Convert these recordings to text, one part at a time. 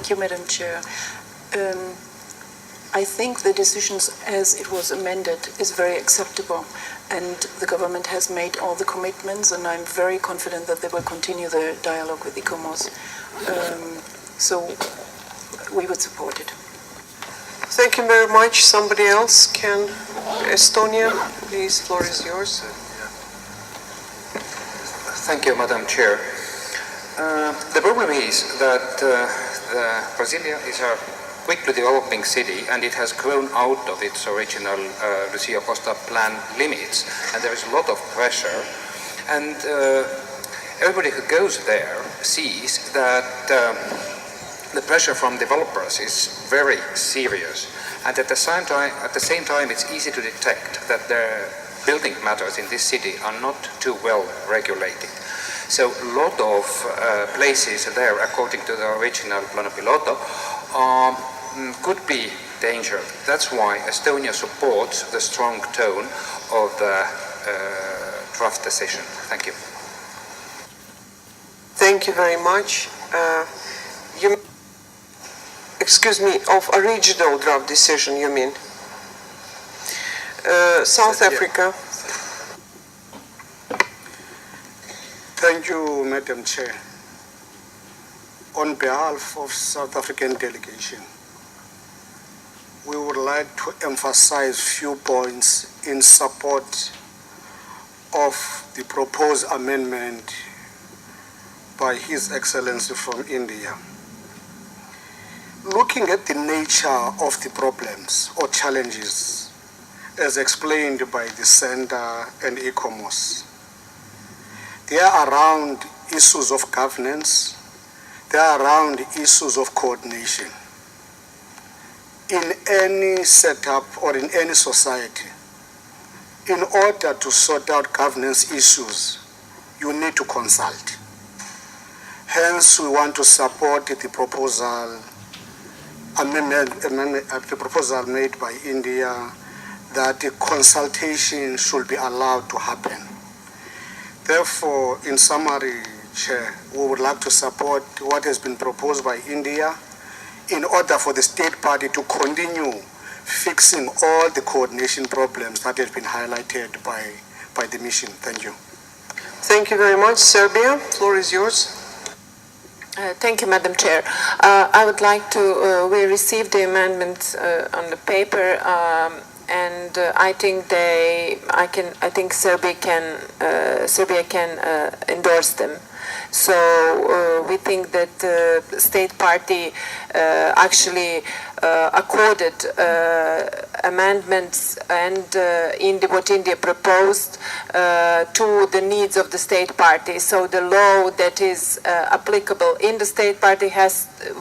Thank you, Madam Chair. I think the decisions as it was amended is very acceptable, and the government has made all the commitments, and I'm very confident that they will continue the dialogue with ICOMOS. So we would support it. Thank you very much. Somebody else can? Estonia, please, floor is yours. Thank you, Madam Chair. The problem is that Brasilia is a quickly developing city, and it has grown out of its original Lucia Costa plan limits, and there is a lot of pressure. And everybody who goes there sees that the pressure from developers is very serious, and at the same time it's easy to detect that the building matters in this city are not too well regulated. So a lot of places there, according to the original Plano Piloto, could be danger. That's why Estonia supports the strong tone of the draft decision. Thank you. Thank you very much. Excuse me, of a regional draft decision, you mean? South Africa. Thank you, Madam Chair. On behalf of South African delegation, we would like to emphasize few points in support of the proposed amendment by His Excellency from India. Looking at the nature of the problems or challenges as explained by the Center and ICOMOS, they are around issues of governance, they are around issues of coordination. In any setup or in any society, in order to sort out governance issues, you need to consult. Hence, we want to support the proposal the proposal made by India that the consultation should be allowed to happen. Therefore, in summary, Chair, we would like to support what has been proposed by India in order for the state party to continue fixing all the coordination problems that have been highlighted by the mission. Thank you. Thank you very much. Serbia, floor is yours. Thank you, Madam Chair. I would like to, we received the amendments on the paper, and I think Serbia can endorse them. So we think that the state party actually accorded amendments and what India proposed to the needs of the state party. So the law that is applicable in the state party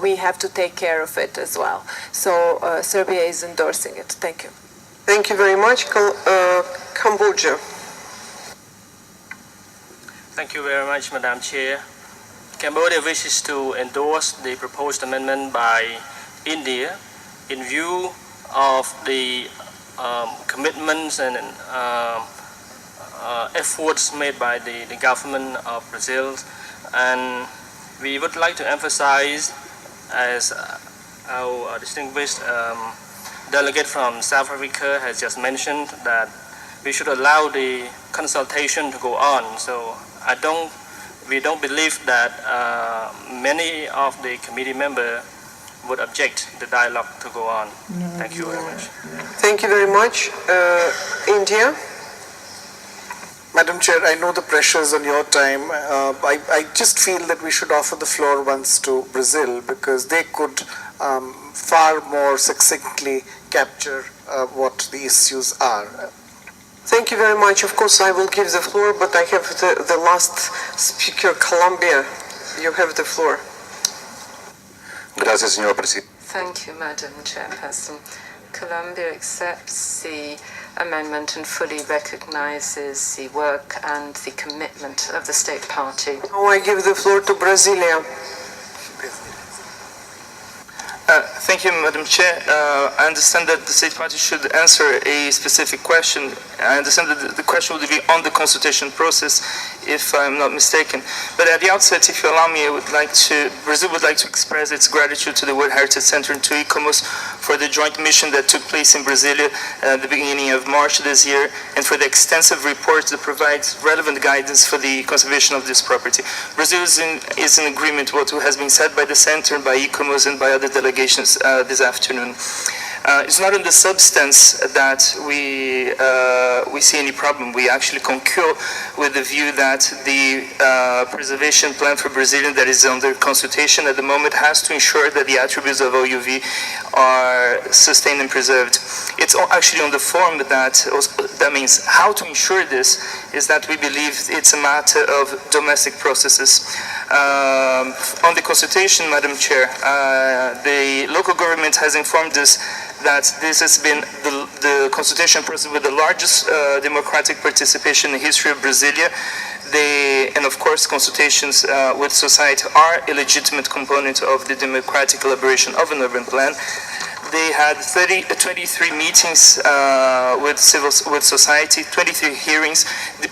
we have to take care of it as well. So Serbia is endorsing it. Thank you. Thank you very much. Cambodia. Thank you very much, Madam Chair. Cambodia wishes to endorse the proposed amendment by India in view of the commitments and efforts made by the government of Brazil. And we would like to emphasize, as our distinguished delegate from South Africa has just mentioned, that we should allow the consultation to go on. So we don't believe that many of the committee members would object the dialogue to go on. Thank you very much. Thank you very much. India. Madam Chair, I know the pressures on your time. I just feel that we should offer the floor once to Brazil, because they could far more succinctly capture what the issues are. Thank you very much. Of course, I will give the floor, but I have the last speaker, Colombia. You have the floor. Gracias, señora Presidenta. Thank you, Madam Chairperson. Colombia accepts the amendment and fully recognizes the work and the commitment of the state party. Now I give the floor to Brasilia. Thank you, Madam Chair. I understand that the state party should answer a specific question. I understand that the question would be on the consultation process. if I'm not mistaken. But at the outset, if you allow me, Brazil would like to express its gratitude to the World Heritage Center and to ICOMOS for the joint mission that took place in Brasilia at the beginning of March this year, and for the extensive report that provides relevant guidance for the conservation of this property. Brazil is in agreement with what has been said by the Center, by ICOMOS, and by other delegations this afternoon. It's not in the substance that we see any problem. We actually concur with the view that the preservation plan for Brasilia that is under consultation at the moment has to ensure that the attributes of OUV are sustained and preserved. It's actually on the form that means how to ensure this is that we believe it's a matter of domestic processes. On the consultation, Madam Chair, the local government has informed us that this has been the consultation process with the largest democratic participation in the history of Brasilia. And of course, consultations with society are a legitimate component of the democratic elaboration of an urban plan. They had 23 meetings with society, 23 hearings,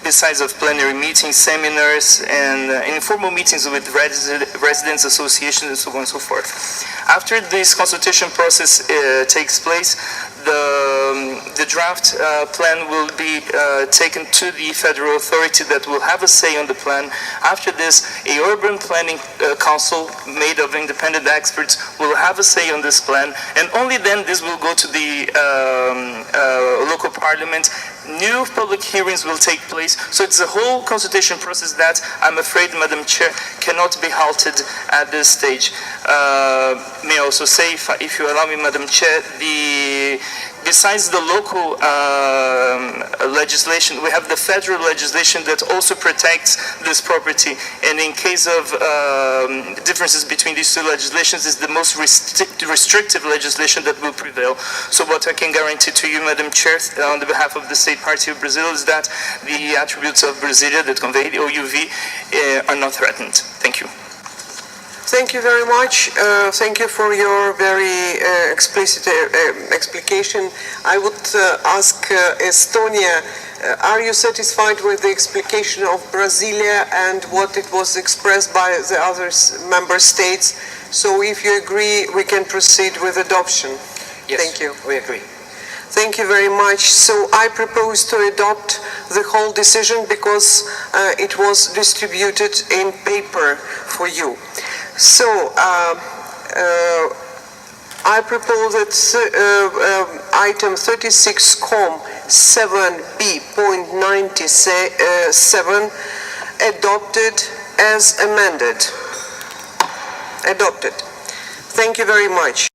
besides of plenary meetings, seminars, and informal meetings with residents associations, and so on and so forth. After this consultation process takes place, the draft plan will be taken to the federal authority that will have a say on the plan. After this, a urban planning council made of independent experts will have a say on this plan, and only then this will go to the local parliament. New public hearings will take place, so it's a whole consultation process that I'm afraid, Madam Chair, cannot be halted at this stage. May I also say, if you allow me, Madam Chair, besides the local legislation, we have the federal legislation that also protects this property, and in case of differences between these two legislations, is the most restrictive legislation that will prevail. So what I can guarantee to you, Madam Chair, on the behalf of the State Party of Brazil, is that the attributes of Brasilia that convey the OUV are not threatened. Thank you. Thank you very much. Thank you for your very explicit explication. I would ask Estonia, are you satisfied with the explication of Brasilia and what it was expressed by the other member states? So if you agree, we can proceed with adoption. Yes, thank you. We agree. Thank you very much. So I propose to adopt the whole decision because it was distributed in paper for you. So I propose that item 36.7b.97 adopted as amended. Adopted. Thank you very much.